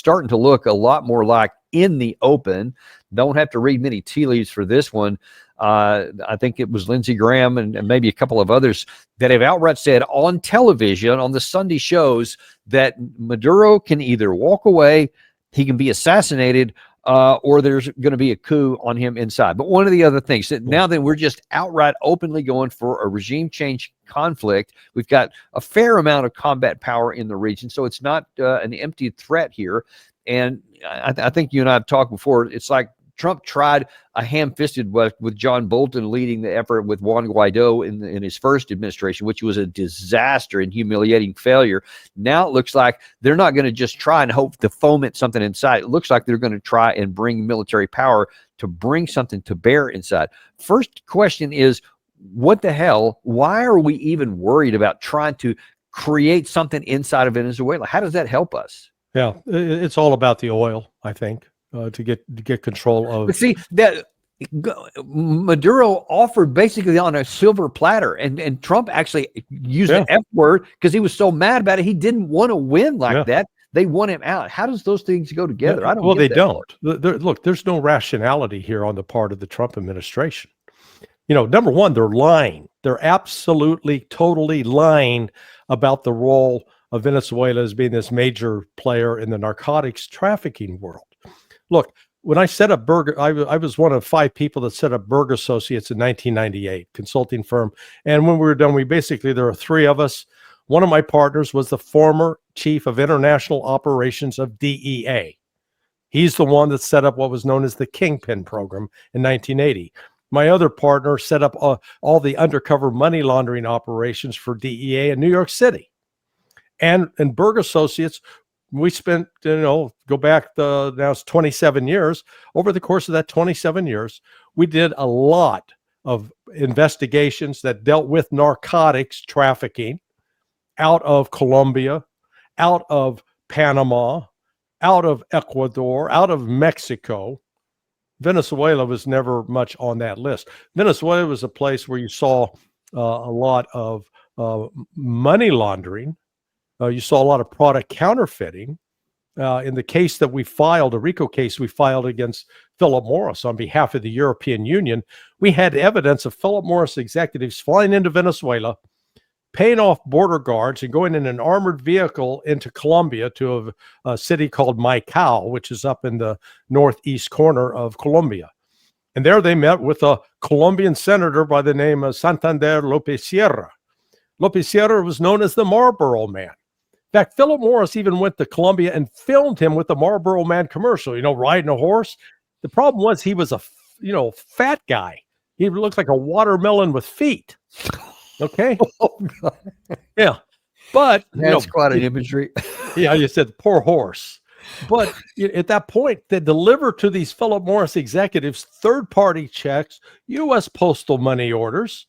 starting to look a lot more like in the open. Don't have to read many tea leaves for this one. I think it was Lindsey Graham and maybe a couple of others that have outright said on television, on the Sunday shows, that Maduro can either walk away, he can be assassinated, or there's going to be a coup on him inside. But one of the other things, that now that we're just outright openly going for a regime change conflict, we've got a fair amount of combat power in the region, so it's not an empty threat here. And I think you and I have talked before, it's like Trump tried a ham-fisted with John Bolton leading the effort with Juan Guaido in his first administration, which was a disaster and humiliating failure. Now it looks like they're not going to just try and hope to foment something inside. It looks like they're going to try and bring military power to bring something to bear inside. First question is, what the hell? Why are we even worried about trying to create something inside of Venezuela? How does that help us? Yeah, it's all about the oil, I think. To get control of. But see, that Maduro offered basically on a silver platter, and Trump actually used the F word because he was so mad about it. He didn't want to win like that. They want him out. How does those things go together? I don't. Well, they don't. Look, there's no rationality here on the part of the Trump administration. You know, number one, they're lying. They're absolutely, totally lying about the role of Venezuela as being this major player in the narcotics trafficking world. Look, when I set up Berg, I was one of 5 people that set up Berg Associates in 1998, consulting firm. And when we were done, there were 3 of us. One of my partners was the former chief of international operations of DEA. He's the one that set up what was known as the Kingpin program in 1980. My other partner set up all the undercover money laundering operations for DEA in New York City. And in Berg Associates, we spent, go back, now it's 27 years. Over the course of that 27 years, we did a lot of investigations that dealt with narcotics trafficking out of Colombia, out of Panama, out of Ecuador, out of Mexico. Venezuela was never much on that list. Venezuela was a place where you saw a lot of money laundering. You saw a lot of product counterfeiting. In the case that we filed, a RICO case we filed against Philip Morris on behalf of the European Union, we had evidence of Philip Morris executives flying into Venezuela, paying off border guards and going in an armored vehicle into Colombia to a city called Maicao, which is up in the northeast corner of Colombia. And there they met with a Colombian senator by the name of Santander López Sierra. López Sierra was known as the Marlboro Man. In fact, Philip Morris even went to Colombia and filmed him with the Marlboro Man commercial, riding a horse. The problem was he was a, fat guy. He looked like a watermelon with feet. Okay. Oh, God. Yeah. But that's quite an imagery. Yeah, you said poor horse. But at that point, they deliver to these Philip Morris executives third-party checks, U.S. postal money orders,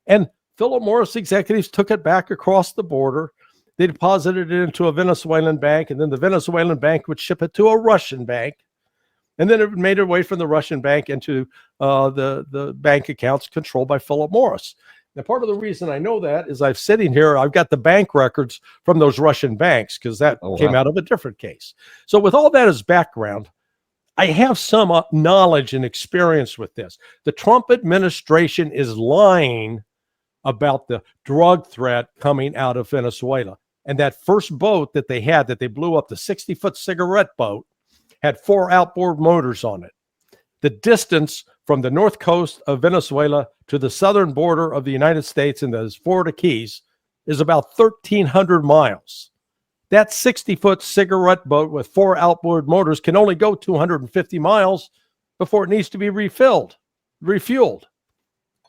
and Philip Morris executives took it back across the border. They deposited it into a Venezuelan bank, and then the Venezuelan bank would ship it to a Russian bank. And then it made its way from the Russian bank into the bank accounts controlled by Philip Morris. Now, part of the reason I know that is I've sitting here, I've got the bank records from those Russian banks because that came out of a different case. So with all that as background, I have some knowledge and experience with this. The Trump administration is lying about the drug threat coming out of Venezuela. And that first boat that they had, that they blew up, the 60-foot cigarette boat, had 4 outboard motors on it. The distance from the north coast of Venezuela to the southern border of the United States and the Florida Keys is about 1,300 miles. That 60-foot cigarette boat with 4 outboard motors can only go 250 miles before it needs to be refueled.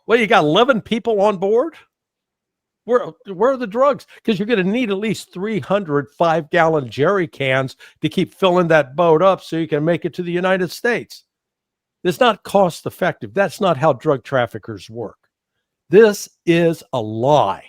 Well, you got 11 people on board? Where are the drugs? Because you're going to need at least 300 5-gallon jerry cans to keep filling that boat up so you can make it to the United States. It's not cost effective. That's not how drug traffickers work. This is a lie.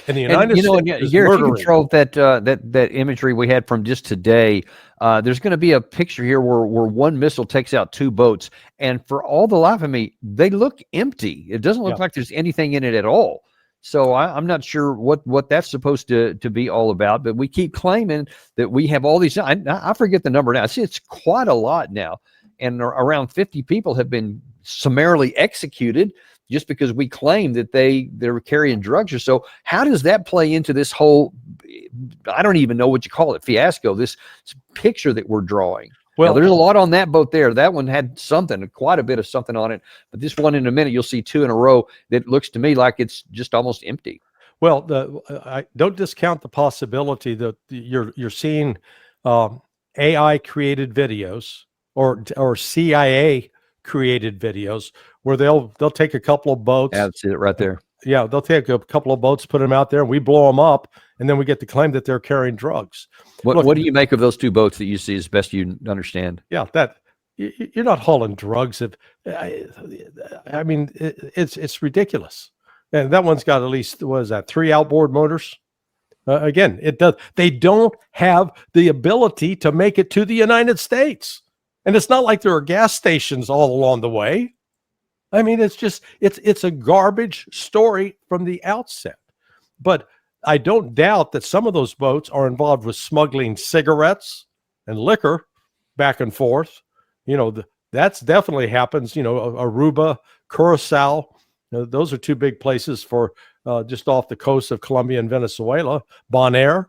And the United States is Gary, if you murdering. control that imagery we had from just today, there's going to be a picture here where one missile takes out 2 boats, and for all the life of me, they look empty. It doesn't look like there's anything in it at all. So I'm not sure what that's supposed to be all about, but we keep claiming that we have all these. I forget the number now. It's quite a lot now, and around 50 people have been summarily executed just because we claim that they were carrying drugs or so. How does that play into this whole? I don't even know what you call it, fiasco. This picture that we're drawing. Well, now, there's a lot on that boat there. That one had quite a bit of something on it. But this one, in a minute, you'll see two in a row that looks to me like it's just almost empty. Well, I don't discount the possibility that you're seeing AI created videos or CIA created videos where they'll take a couple of boats. That's it right there. Yeah, they'll take a couple of boats, put them out there, and we blow them up, and then we get the claim that they're carrying drugs. What do you make of those two boats that you see as best you understand? Yeah, that you're not hauling drugs. I mean, it's ridiculous. And that one's got at least, what is that, 3 outboard motors? Again, it does. They don't have the ability to make it to the United States, and it's not like there are gas stations all along the way. I mean, it's a garbage story from the outset. But I don't doubt that some of those boats are involved with smuggling cigarettes and liquor back and forth. You know, that's definitely happens. You know, Aruba, Curacao, those are 2 big places for just off the coast of Colombia and Venezuela. Bonaire,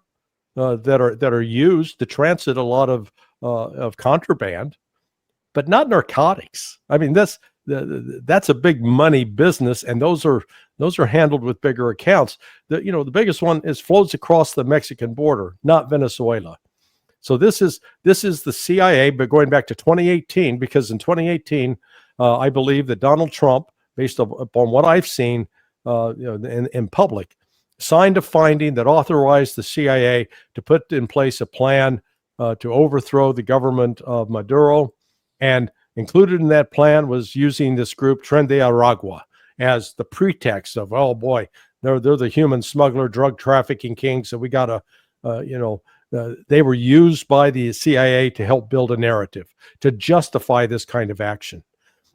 that are used to transit a lot of contraband, but not narcotics. I mean, that's a big money business, and those are handled with bigger accounts. The biggest one flows across the Mexican border, not Venezuela. So this is the CIA, but going back to 2018, because in 2018, I believe that Donald Trump, based upon what I've seen in public, signed a finding that authorized the CIA to put in place a plan to overthrow the government of Maduro, and included in that plan was using this group Tren de Aragua as the pretext of, oh boy, they're the human smuggler, drug trafficking kings, so we got to, they were used by the CIA to help build a narrative to justify this kind of action,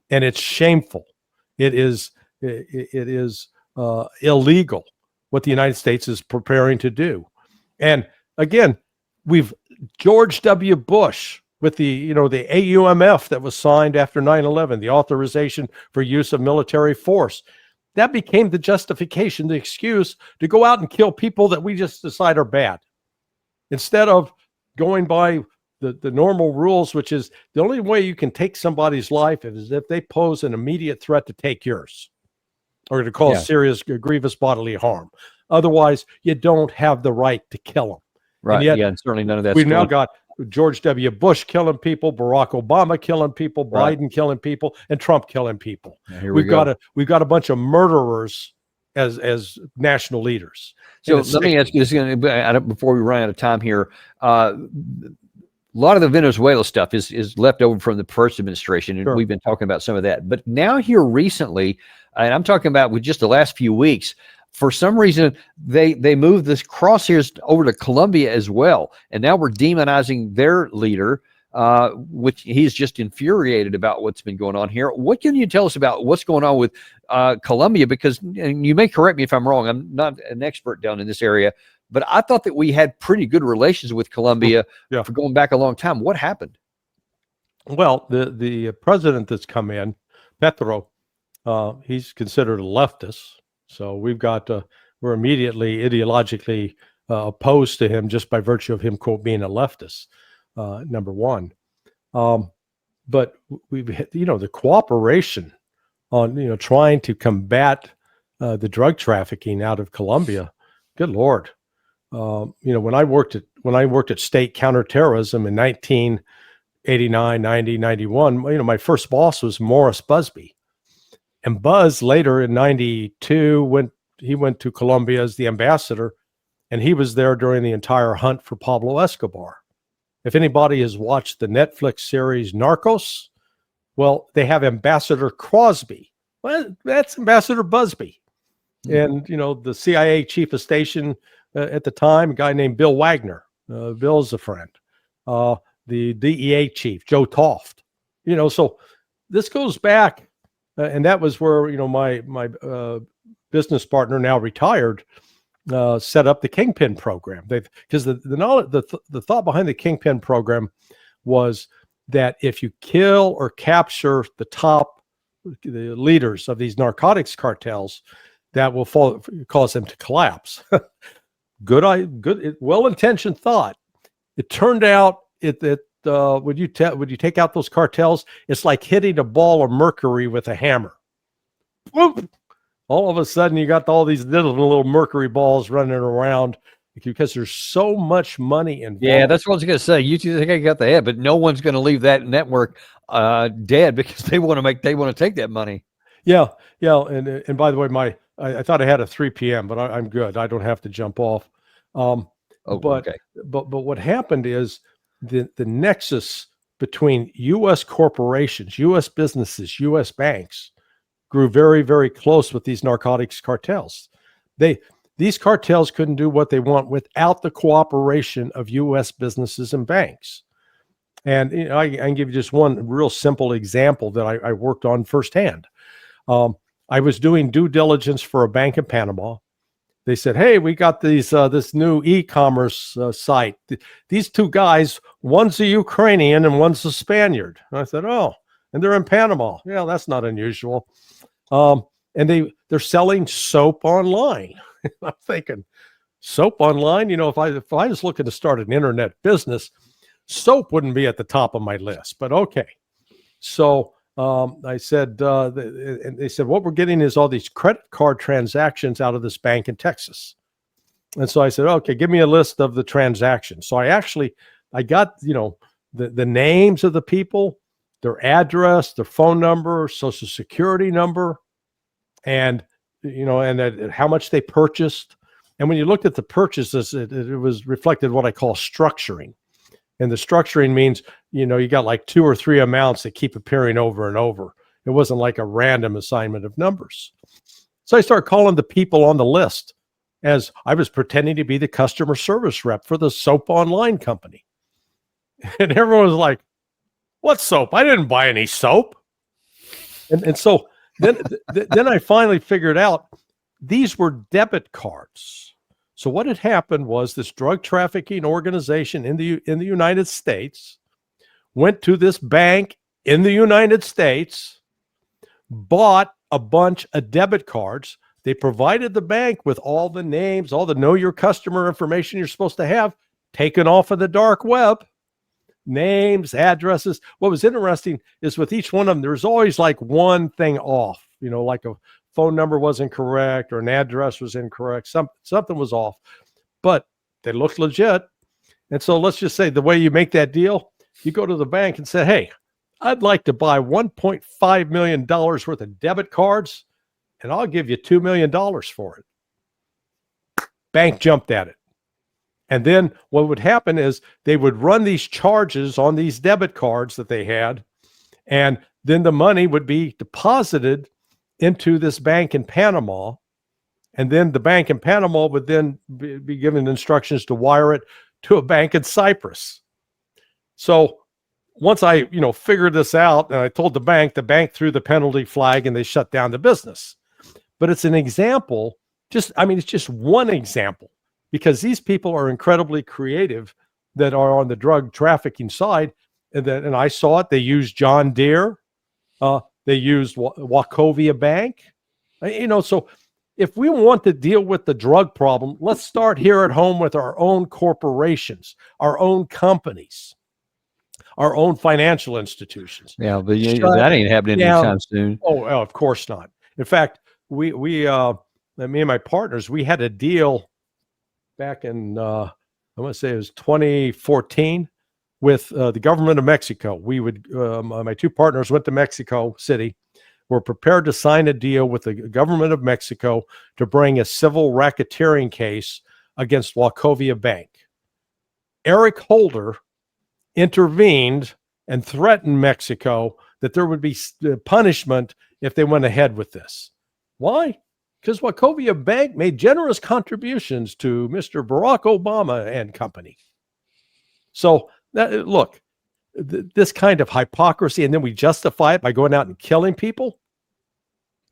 and it's shameful. It is illegal what the United States is preparing to do, and again, George W. Bush, with the AUMF that was signed after 9/11, the authorization for use of military force, that became the justification, the excuse to go out and kill people that we just decide are bad, instead of going by the normal rules, which is the only way you can take somebody's life is if they pose an immediate threat to take yours or to cause serious, grievous bodily harm. Otherwise, you don't have the right to kill them. Right. And yet, and certainly none of that. We've now got George W. Bush killing people, Barack Obama killing people, Biden killing people, and Trump killing people. We've got a bunch of murderers as national leaders. So let me ask you this before we run out of time here. A lot of the Venezuela stuff is left over from the first administration, and we've been talking about some of that. But now here recently, and I'm talking about with just the last few weeks, for some reason, they moved this crosshairs over to Colombia as well. And now we're demonizing their leader, which he's just infuriated about what's been going on here. What can you tell us about what's going on with Colombia? Because, and you may correct me if I'm wrong, I'm not an expert down in this area, but I thought that we had pretty good relations with Colombia for going back a long time. What happened? Well, the president that's come in, Petro, he's considered a leftist. So we're immediately ideologically opposed to him just by virtue of him, quote, being a leftist, number one. But we've, the cooperation on, trying to combat the drug trafficking out of Colombia. Good Lord. When I worked at state counterterrorism in 1989, 90, 91, my first boss was Morris Busby. And Buzz later in 92 went to Colombia as the ambassador, and he was there during the entire hunt for Pablo Escobar. If anybody has watched the Netflix series Narcos, well, they have Ambassador Crosby. Well, that's Ambassador Busby. And, the CIA chief of station at the time, a guy named Bill Wagner. Bill's a friend. The DEA chief, Joe Toft. So this goes back. And that was where, my business partner, now retired, set up the Kingpin program. Because the thought behind the Kingpin program was that if you kill or capture the leaders of these narcotics cartels, that will cause them to collapse. Good, well-intentioned thought. It turned out would you take out those cartels, it's like hitting a ball of mercury with a hammer. Boom! All of a sudden, you got all these little mercury balls running around because there's so much money involved. Yeah, that's what I was going to say. You two think I got the head, but no one's going to leave that network dead because they want to take that money. Yeah. And by the way, I thought I had a 3 p.m., but I'm good. I don't have to jump off. Okay. But what happened is the nexus between U.S. corporations, U.S. businesses, U.S. banks grew very, very close with these narcotics cartels. These cartels couldn't do what they want without the cooperation of U.S. businesses and banks. And I can give you just one real simple example that I worked on firsthand. I was doing due diligence for a bank in Panama. They said, "Hey, we got this new e-commerce site. These two guys, one's a Ukrainian and one's a Spaniard." And I said, "Oh, and they're in Panama. Yeah, that's not unusual." And they're selling soap online. I'm thinking, soap online? If I was looking to start an internet business, soap wouldn't be at the top of my list. But okay, so I said, and they said, what we're getting is all these credit card transactions out of this bank in Texas. And so I said, okay, give me a list of the transactions. So I got, the names of the people, their address, their phone number, social security number, and, and how much they purchased. And when you looked at the purchases, it was reflected what I call structuring. And the structuring means, you got like 2 or 3 amounts that keep appearing over and over. It wasn't like a random assignment of numbers. So I started calling the people on the list as I was pretending to be the customer service rep for the soap online company. And everyone was like, "What soap? I didn't buy any soap." And so then I finally figured out these were debit cards. So what had happened was this drug trafficking organization in the United States went to this bank in the United States, bought a bunch of debit cards. They provided the bank with all the names, all the know your customer information you're supposed to have, taken off of the dark web, names, addresses. What was interesting is with each one of them, there's always like one thing off, like a phone number wasn't correct or an address was incorrect. Something was off, but they looked legit. And so let's just say the way you make that deal, you go to the bank and say, "Hey, I'd like to buy $1.5 million worth of debit cards, and I'll give you $2 million for it." Bank jumped at it. And then what would happen is they would run these charges on these debit cards that they had, and then the money would be deposited into this bank in Panama, and then the bank in Panama would then be given instructions to wire it to a bank in Cyprus. So once I, figured this out and I told the bank threw the penalty flag and they shut down the business. But it's an example, it's just one example, because these people are incredibly creative that are on the drug trafficking side. And I saw it. They used John Deere. They used Wachovia Bank. So if we want to deal with the drug problem, let's start here at home with our own corporations, our own companies, our own financial institutions. Yeah, but that ain't happening anytime soon. Oh, of course not. In fact, me and my partners, we had a deal back in, I want to say it was 2014 with the government of Mexico. My 2 partners went to Mexico City. We're prepared to sign a deal with the government of Mexico to bring a civil racketeering case against Wachovia Bank. Eric Holder intervened and threatened Mexico that there would be punishment if they went ahead with this. Why? Because Wachovia Bank made generous contributions to Mr. Barack Obama and company. So look, this kind of hypocrisy, and then we justify it by going out and killing people.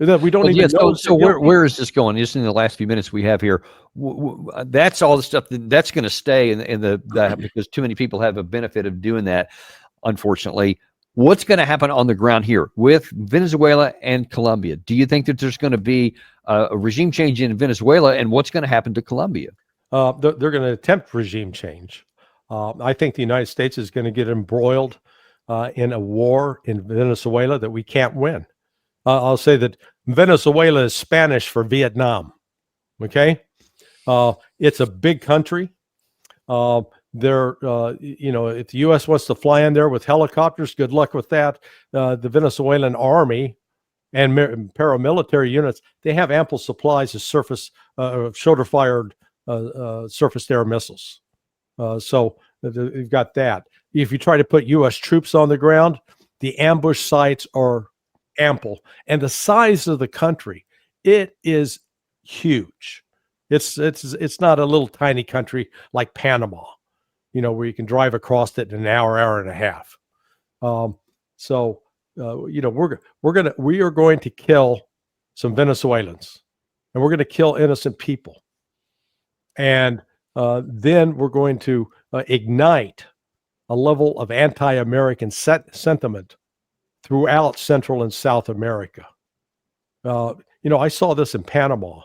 that we don't Well, even yeah, know. so where is this going? Just in the last few minutes we have here, that's all the stuff that's going to stay in the because too many people have a benefit of doing that, unfortunately. What's going to happen on the ground here with Venezuela and Colombia? Do you think that there's going to be a regime change in Venezuela, and what's going to happen to Colombia? They're going to attempt regime change. I think the United States is going to get embroiled in a war in Venezuela that we can't win. I'll say that Venezuela is Spanish for Vietnam. Okay, it's a big country. If the U.S. wants to fly in there with helicopters, good luck with that. The Venezuelan army and paramilitary units, they have ample supplies of shoulder-fired surface-to-air missiles. So you've got that. If you try to put U.S. troops on the ground, the ambush sites are ample. And the size of the country, it is huge. It's not a little tiny country like Panama, where you can drive across it in an hour and a half. We are going to kill some Venezuelans, and we're going to kill innocent people. And then we're going to ignite a level of anti-American sentiment throughout Central and South America. I saw this in Panama.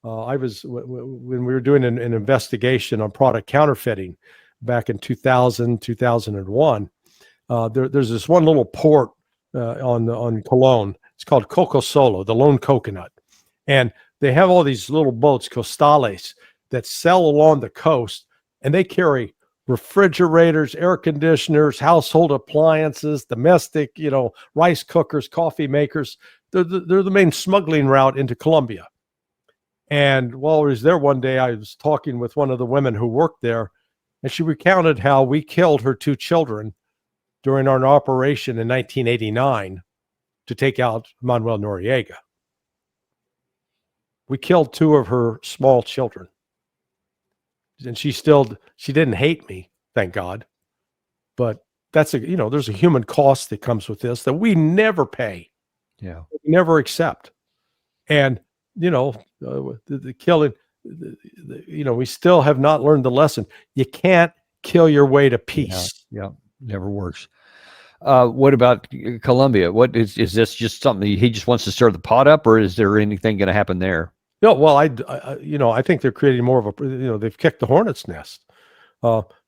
When we were doing an investigation on product counterfeiting back in 2001. There's this one little port on Colón. It's called Coco Solo, the lone coconut, and they have all these little boats, costales, that sail along the coast, and they carry refrigerators, air conditioners, household appliances, domestic, rice cookers, coffee makers. They're the main smuggling route into Colombia. And while I was there one day, I was talking with one of the women who worked there, and she recounted how we killed her 2 children during our operation in 1989 to take out Manuel Noriega. We killed 2 of her small children. And she didn't hate me, thank God. But there's a human cost that comes with this that we never pay. Yeah. We never accept. And, the killing, we still have not learned the lesson. You can't kill your way to peace. Yeah. Never works. What about Colombia? What is this just something he just wants to stir the pot up, or is there anything going to happen there? No, well, I think they're creating more of a, they've kicked the hornet's nest.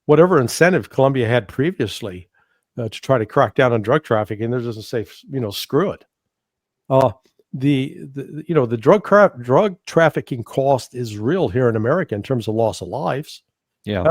Whatever incentive Colombia had previously to try to crack down on drug trafficking, they're just going to say, screw it. The drug trafficking cost is real here in America in terms of loss of lives. Yeah.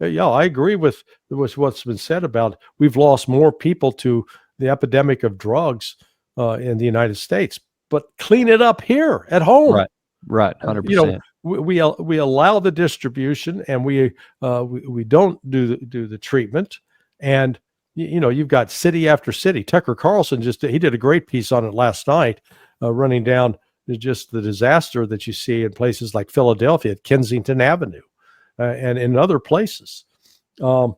I agree with what's been said about we've lost more people to the epidemic of drugs in the United States, but clean it up here at home. Right. 100%. We allow the distribution, and we don't do the treatment. And you've got city after city. Tucker Carlson he did a great piece on it last night, running down just the disaster that you see in places like Philadelphia at Kensington Avenue. And in other places. What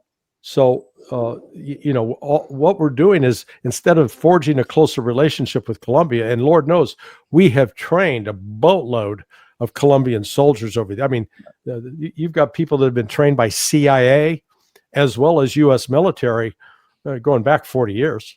we're doing is, instead of forging a closer relationship with Colombia, and Lord knows we have trained a boatload of Colombian soldiers over there. I mean, you've got people that have been trained by CIA as well as U.S. military going back 40 years.